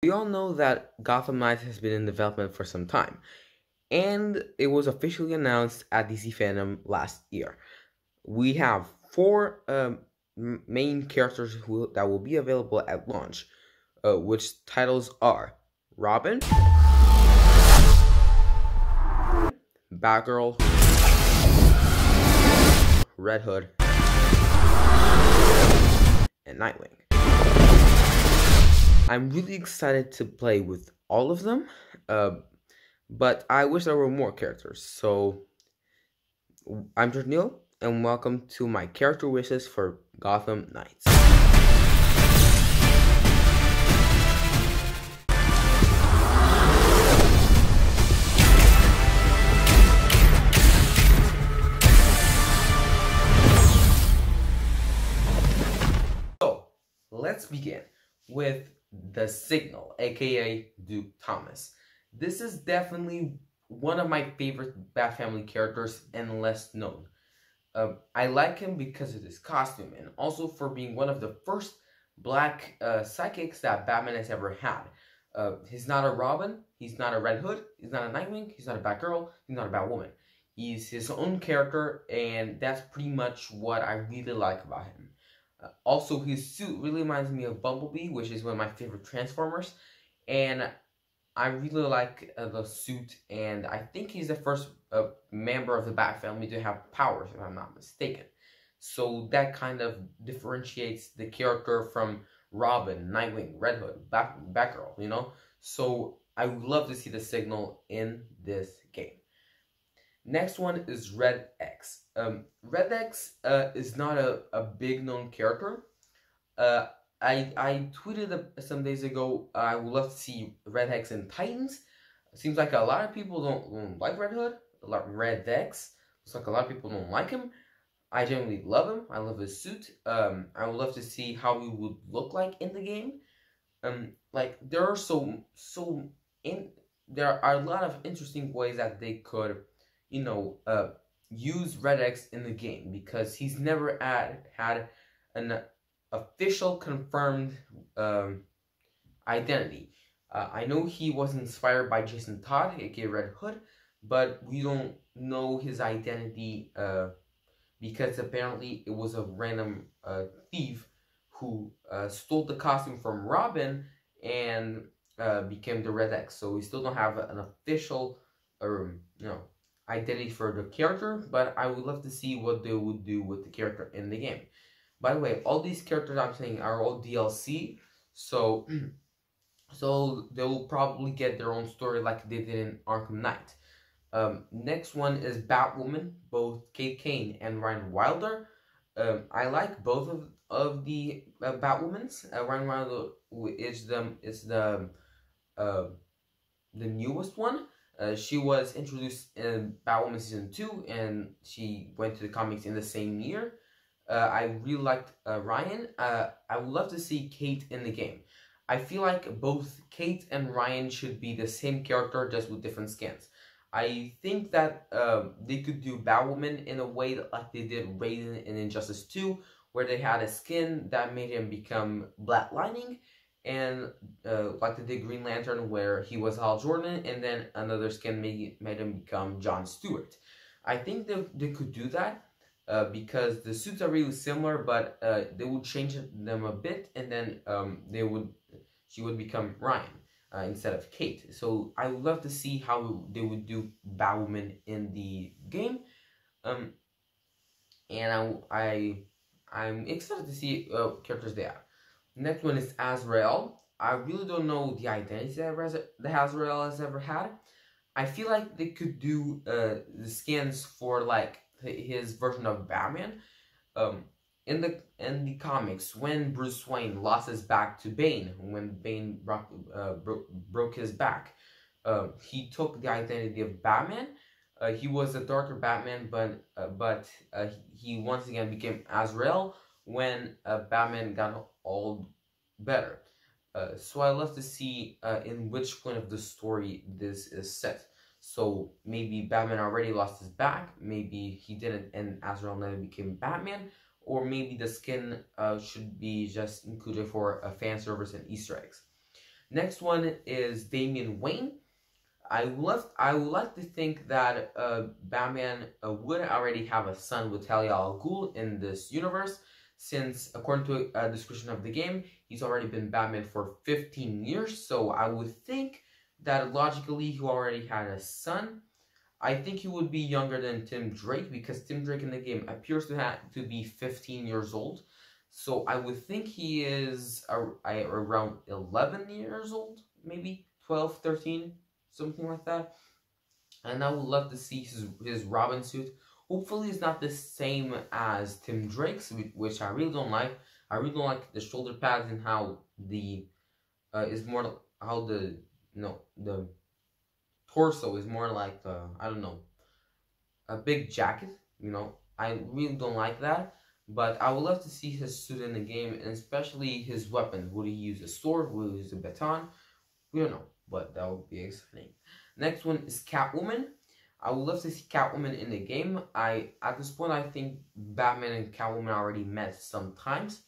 We all know that Gotham Knights has been in development for some time, and it was officially announced at DC Fandom last year. We have four main characters that will be available at launch, which titles are Robin, Batgirl, Red Hood, and Nightwing. I'm really excited to play with all of them, uh, but I wish there were more characters. So I'm Neil, and welcome to my character wishes for Gotham Knights. So let's begin with the Signal, aka Duke Thomas. This is definitely one of my favorite Bat Family characters and less known. I like him because of his costume and also for being one of the first black psychics that Batman has ever had. He's not a Robin, he's not a Red Hood, he's not a Nightwing, he's not a Batgirl, he's not a Batwoman. He's his own character, and that's pretty much what I really like about him. Also, his suit really reminds me of Bumblebee, which is one of my favorite Transformers, and I really like the suit, and I think he's the first member of the Bat family to have powers, if I'm not mistaken. So that kind of differentiates the character from Robin, Nightwing, Red Hood, Batgirl, you know? So I would love to see the Signal in this game. Next one is Red X. Red X is not a big known character. I tweeted some days ago, I would love to see Red X in Titans. Seems like a lot of people don't like Red Hood, Red X. Looks like a lot of people don't like him. I generally love him. I love his suit. I would love to see how he would look like in the game. Like there are there are a lot of interesting ways that they could, use Red X in the game, because he's never had an official confirmed identity. I know he was inspired by Jason Todd, aka Red Hood, but we don't know his identity because apparently it was a random thief who stole the costume from Robin and became the Red X. So we still don't have an official identity for the character, but I would love to see what they would do with the character in the game. By the way, all these characters I'm saying are all DLC, so they will probably get their own story like they did in Arkham Knight. Next one is Batwoman, both Kate Kane and Ryan Wilder. I like both of the Batwomans. Ryan Wilder is the newest one. She was introduced in Batwoman Season 2, and she went to the comics in the same year. I really liked Ryan. I would love to see Kate in the game. I feel like both Kate and Ryan should be the same character, just with different skins. I think that they could do Batwoman in a way that, like they did Raiden in Injustice 2, where they had a skin that made him become Black Lightning, and like they did Green Lantern, where he was Hal Jordan, and then another skin made him become John Stewart. I think they could do that. Because the suits are really similar, but they would change them a bit, and then she would become Ryan instead of Kate. So I would love to see how they would do Batwoman in the game, and I'm excited to see characters they have. Next one is Azrael. I really don't know the identity that Azrael has ever had. I feel like they could do the skins for like his version of Batman. In the comics, when Bruce Wayne lost his back to Bane, when Bane broke his back, he took the identity of Batman. He was a darker Batman, but he once again became Azrael when Batman got all better. So I love to see in which point of the story this is set. So maybe Batman already lost his back, maybe he didn't, and Azrael never became Batman, or maybe the skin should be just included for a fan service and Easter eggs. Next one is Damian Wayne. I would like to think that Batman would already have a son with Talia al Ghul in this universe, since according to a description of the game, he's already been Batman for 15 years. So I would think that logically he already had a son. I think he would be younger than Tim Drake, because Tim Drake in the game appears to be 15 years old. So I would think he is around 11 years old, maybe 12, 13, something like that. And I would love to see his Robin suit. Hopefully it's not the same as Tim Drake's, which I really don't like. I really don't like the shoulder pads and how the is more how the the torso is more like I don't know, a big jacket. I really don't like that. But I would love to see his suit in the game, and especially his weapon. Would he use a sword? Would he use a baton? We don't know, but that would be exciting. Next one is Catwoman. I would love to see Catwoman in the game. At this point, I think Batman and Catwoman already met sometimes,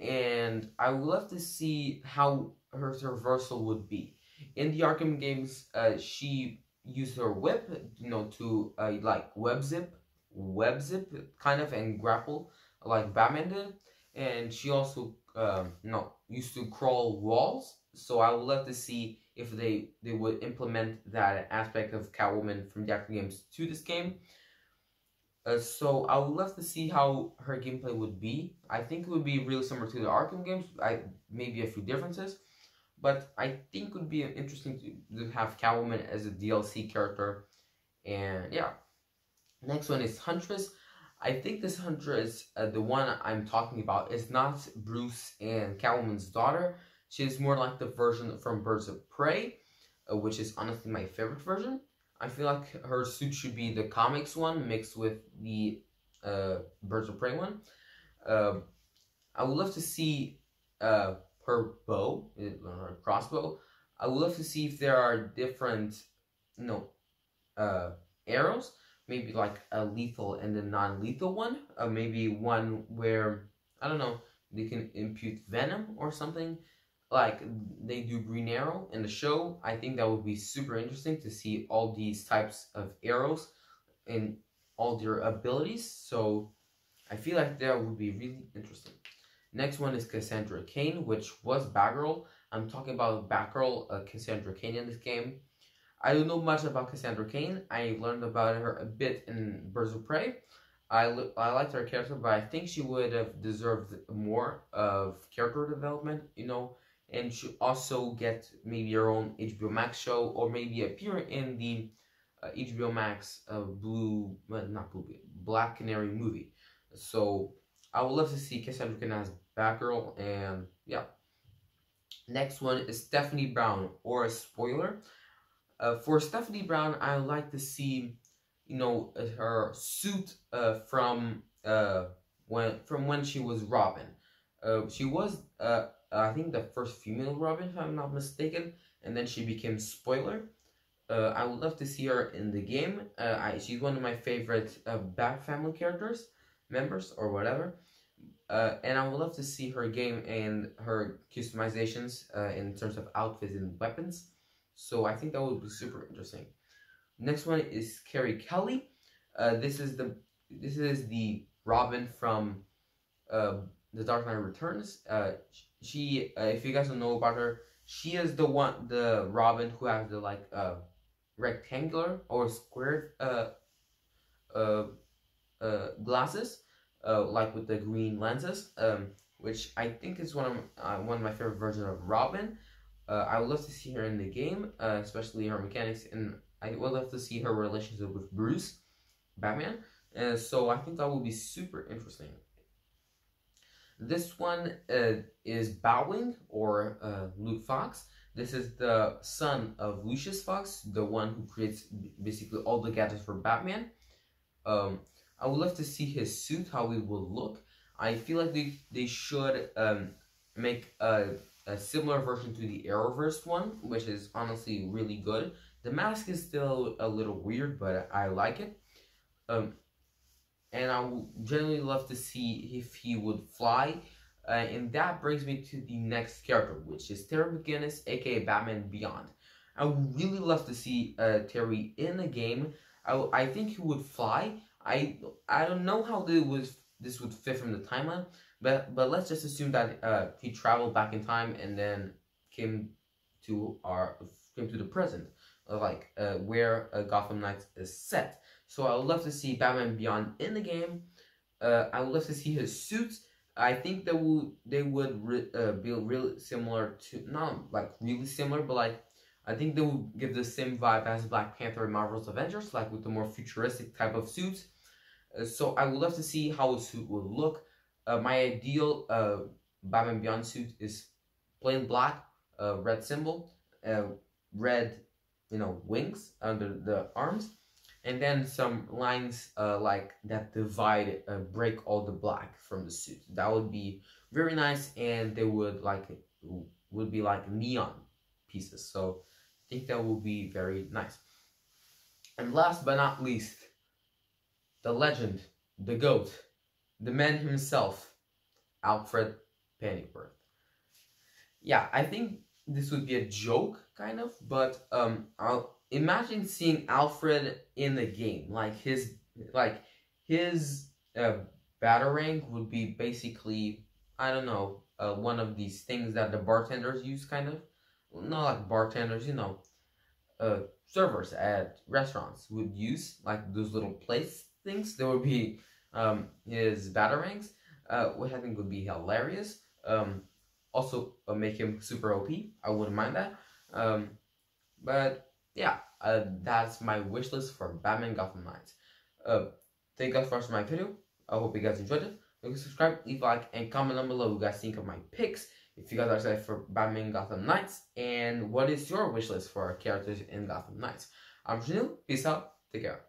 and I would love to see how her reversal would be. In the Arkham games, she used her whip, to like web zip kind of, and grapple like Batman did, and she also used to crawl walls. So I would love to see if they would implement that aspect of Catwoman from the Arkham games to this game. So I would love to see how her gameplay would be. I think it would be really similar to the Arkham games. Maybe a few differences, but I think it would be interesting to have Catwoman as a DLC character. And yeah. Next one is Huntress. I think this Huntress, the one I'm talking about, is not Bruce and Catwoman's daughter. She's more like the version from Birds of Prey, which is honestly my favorite version. I feel like her suit should be the comics one mixed with the Birds of Prey one. I would love to see her bow, her crossbow. I would love to see if there are different, arrows. Maybe like a lethal and a non-lethal one. Maybe one where, I don't know, they can impute venom or something, like they do Green Arrow in the show. I think that would be super interesting to see all these types of arrows and all their abilities. So I feel like that would be really interesting. Next one is Cassandra Cain, which was Batgirl. I'm talking about Batgirl, Cassandra Cain in this game. I don't know much about Cassandra Cain. I learned about her a bit in Birds of Prey. I liked her character, but I think she would have deserved more of character development, and should also get maybe her own HBO Max show, or maybe appear in the HBO Max Black Canary movie. So I would love to see Cassandra Cain as Batgirl, and yeah. Next one is Stephanie Brown, or a spoiler. For Stephanie Brown, I would like to see, her suit from when she was Robin. She was, I think, the first female Robin, if I'm not mistaken, and then she became Spoiler. I would love to see her in the game. She's one of my favorite Bat Family members, or whatever. And I would love to see her game and her customizations in terms of outfits and weapons. So I think that would be super interesting. Next one is Carrie Kelly. This is the Robin from The Dark Knight Returns. She, if you guys don't know about her, she is the Robin who has the rectangular or square glasses, like with the green lenses, which I think is one of my favorite versions of Robin. I would love to see her in the game, especially her mechanics, and I would love to see her relationship with Bruce, Batman. So I think that will be super interesting. This one is Batwing, or Luke Fox. This is the son of Lucius Fox, the one who creates basically all the gadgets for Batman. I would love to see his suit, how it will look. I feel like they should make a similar version to the Arrowverse one, which is honestly really good. The mask is still a little weird, but I like it. And I would generally love to see if he would fly. And that brings me to the next character, which is Terry McGinnis, aka Batman Beyond. I would really love to see Terry in a game. I think he would fly. I don't know how this would fit from the timeline, but let's just assume that he traveled back in time and then came to the present, where Gotham Knights is set. So I would love to see Batman Beyond in the game. I would love to see his suits. I think they would be really similar to, not like really similar, but like I think they would give the same vibe as Black Panther and Marvel's Avengers, like with the more futuristic type of suits. So I would love to see how a suit would look. My ideal Batman Beyond suit is plain black, red symbol, red, wings under the arms, and then some lines like that divide, break all the black from the suit. That would be very nice, and they would be like neon pieces. So I think that would be very nice. And last but not least, the legend, the GOAT, the man himself, Alfred Pennyworth. Yeah, I think this would be a joke, kind of, but I'll imagine seeing Alfred in the game. His batarang would be basically, I don't know, one of these things that the bartenders use, kind of. Not like bartenders, servers at restaurants would use, like those little place things. There would be his batarangs, which I think would be hilarious. Also make him super OP. I wouldn't mind that. But yeah, that's my wish list for Batman Gotham Knights. Thank you guys for watching my video. I hope you guys enjoyed it. You can subscribe, leave a like, and comment down below what you guys think of my picks. If you guys are excited for Batman Gotham Knights, and what is your wish list for characters in Gotham Knights? I'm Janil. Peace out. Take care.